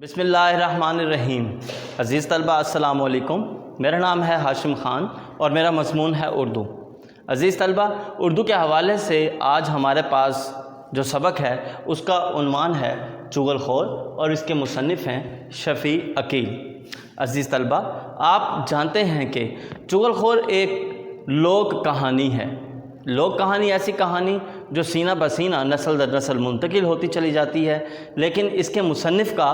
बिस्मिल्लाहिर्रहमानिर्रहीम। अज़ीज़ तलबा अस्सलाम वालेकुम। मेरा नाम है हाशिम ख़ान और मेरा मज़मून है उर्दू। अज़ीज़ तलबा, उर्दू के हवाले से आज हमारे पास जो सबक है उसका उन्वान है चुगलखोर और इसके मुसन्निफ़ हैं शफ़ी अकील। अज़ीज़ तलबा, आप जानते हैं कि चुगलखोर एक लोक कहानी है। लोक कहानी ऐसी कहानी जो सीना बसीना नस्ल दर नस्ल मुंतकिल होती चली जाती है, लेकिन इसके मुसन्निफ़ का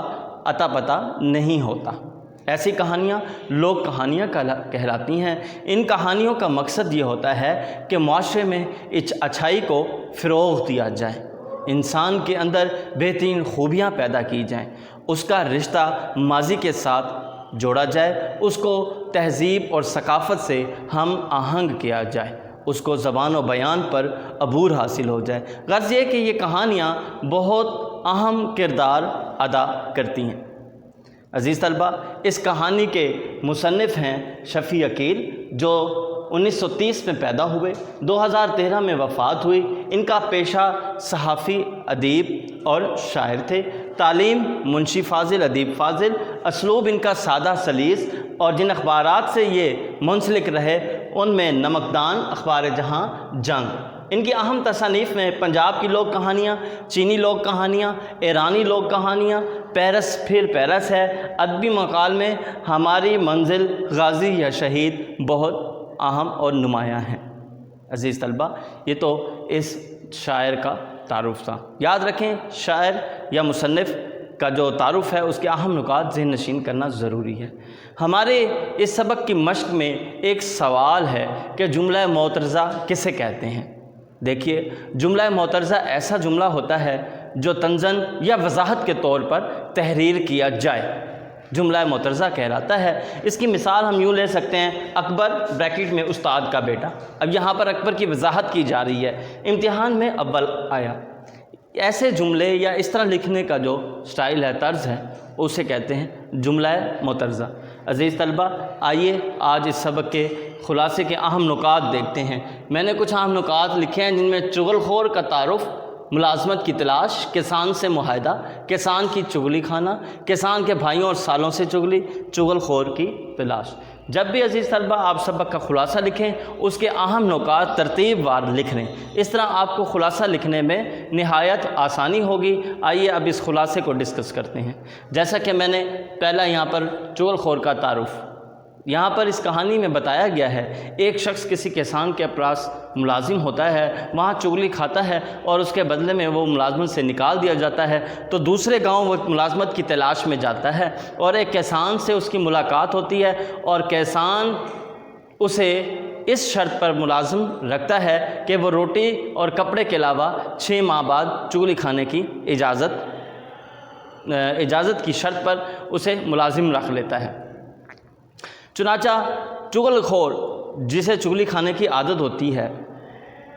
अता पता नहीं होता। ऐसी कहानियाँ लोक कहानियाँ कहलाती हैं। इन कहानियों का मकसद ये होता है कि माशरे में अच्छाई को फ़रोग़ दिया जाए, इंसान के अंदर बेहतरीन खूबियाँ पैदा की जाएँ, उसका रिश्ता माजी के साथ जोड़ा जाए, उसको तहज़ीब और सकाफ़त से हम आहंग किया जाए, उसको ज़बान व बयान पर अबूर हासिल हो जाए। गर्ज़ ये कि ये कहानियाँ बहुत अहम किरदार अदा करती हैं। अज़ीज़ तलबा, इस कहानी के मुसन्निफ़ हैं शफ़ी अकील, जो 1930 में पैदा हुए, 2013 में वफ़ात हुई। इनका पेशा सहाफ़ी, अदीब और शायर थे। तालीम मुंशी फ़ाज़िल, अदीब फ़ाज़िल। असलूब इनका सादा सलीस, और जिन अखबारात से ये मुंसलिक रहे उनमें नमकदान, अखबार जहाँ, जंग। इनकी अहम तसानीफ़ में पंजाब की लोक कहानियाँ, चीनी लोक कहानियाँ, ईरानी लोक कहानियाँ, पेरिस फिर पेरिस है। अदबी मकाल में हमारी मंजिल, गाज़ी या शहीद बहुत अहम और नुमायाँ हैं। अज़ीज़ तलबा, ये तो इस शायर का तारुफ़ था। याद रखें, शायर या मुसन्निफ़ का जो तारुफ़ है उसके अहम नुकात ज़हन नशीन करना ज़रूरी है। हमारे इस सबक की मश्क में एक सवाल है कि जुमला मोतरज़ा किसे कहते हैं। देखिए, जुमला मोतरज़ा ऐसा जुमला होता है जो तंज़न या वज़ाहत के तौर पर तहरीर किया जाए, जुमला मोतरज़ा कहलाता है। इसकी मिसाल हम यूँ ले सकते हैं, अकबर ब्रैकेट में उस्ताद का बेटा। अब यहाँ पर अकबर की वज़ाहत की जा रही है, इम्तिहान में अव्वल आया। ऐसे जुमले या इस तरह लिखने का जो स्टाइल है, तर्ज़ है, उसे कहते हैं जुमला मोतरज़ा। अज़ीज़ तलबा, आइए आज इस सबक के ख़ुलासे के अहम नुकात देखते हैं। मैंने कुछ अहम नुकात लिखे हैं जिनमें चुगलखोर का तारुफ़, मुलाज़मत की तलाश, किसान से मुआहदा, किसान की चुगली खाना, किसान के भाइयों और सालों से चुगली, चुगलखोर की तलाश। जब भी अज़ीज़ तलबा आप सबक का ख़ुलासा लिखें, उसके अहम नुकात तरतीब वार लिख लें। इस तरह आपको ख़ुलासा लिखने में निहायत आसानी होगी। आइए अब इस ख़ुलासे को डिस्कस करते हैं। जैसा कि मैंने पहला यहाँ पर चुगलखोर का तारुफ़ यहाँ पर इस कहानी में बताया गया है। एक शख्स किसी किसान के पास मुलाजिम होता है, वहाँ चुगली खाता है और उसके बदले में वो मुलाजमत से निकाल दिया जाता है। तो दूसरे गांव वो मुलाजमत की तलाश में जाता है और एक किसान से उसकी मुलाकात होती है, और किसान उसे इस शर्त पर मुलाजिम रखता है कि वो रोटी और कपड़े के अलावा 6 माह बाद चुगली खाने की इजाज़त की शर्त पर उसे मुलाजिम रख लेता है। चुनाचा चुगलखोर, जिसे चुगली खाने की आदत होती है,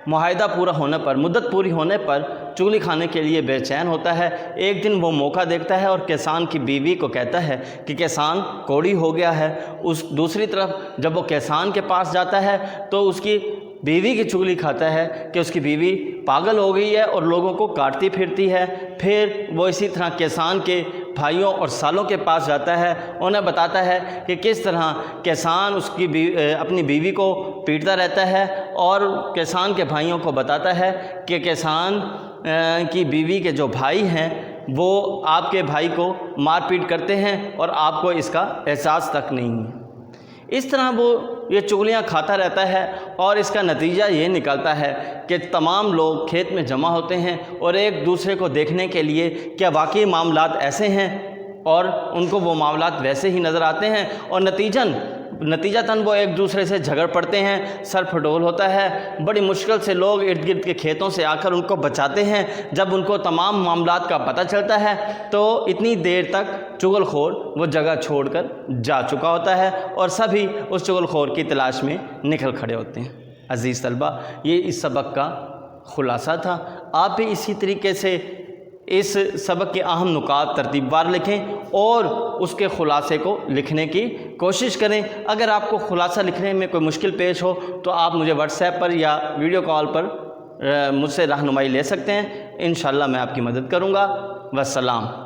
मुआहदा पूरा होने पर, मुद्दत पूरी होने पर चुगली खाने के लिए बेचैन होता है। एक दिन वो मौका देखता है और किसान की बीवी को कहता है कि किसान कोड़ी हो गया है। उस दूसरी तरफ जब वो किसान के पास जाता है तो उसकी बीवी की चुगली खाता है कि उसकी बीवी पागल हो गई है और लोगों को काटती फिरती है। फिर वो इसी तरह किसान के भाइयों और सालों के पास जाता है, उन्हें बताता है कि किस तरह किसान अपनी बीवी को पीटता रहता है, और किसान के भाइयों को बताता है कि किसान की बीवी के जो भाई हैं वो आपके भाई को मारपीट करते हैं और आपको इसका एहसास तक नहीं है। इस तरह वो ये चुगलियाँ खाता रहता है और इसका नतीजा ये निकलता है कि तमाम लोग खेत में जमा होते हैं और एक दूसरे को देखने के लिए क्या वाकई मामलात ऐसे हैं, और उनको वो मामलात वैसे ही नज़र आते हैं, और नतीजतन वो एक दूसरे से झगड़ पड़ते हैं। सर फटोल होता है। बड़ी मुश्किल से लोग इर्द गिर्द के खेतों से आकर उनको बचाते हैं। जब उनको तमाम मामलात का पता चलता है तो इतनी देर तक चुगलखोर वो जगह छोड़कर जा चुका होता है और सभी उस चुगलखोर की तलाश में निकल खड़े होते हैं। अज़ीज़ तलबा, ये इस सबक का ख़ुलासा था। आप भी इसी तरीके से इस सबक के अहम नुकात तरतीबवार लिखें और उसके ख़ुलासे को लिखने की कोशिश करें। अगर आपको ख़ुलासा लिखने में कोई मुश्किल पेश हो तो आप मुझे व्हाट्सएप पर या वीडियो कॉल पर मुझसे रहनुमाई ले सकते हैं। इंशाअल्लाह मैं आपकी मदद करूँगा। वस्सलाम।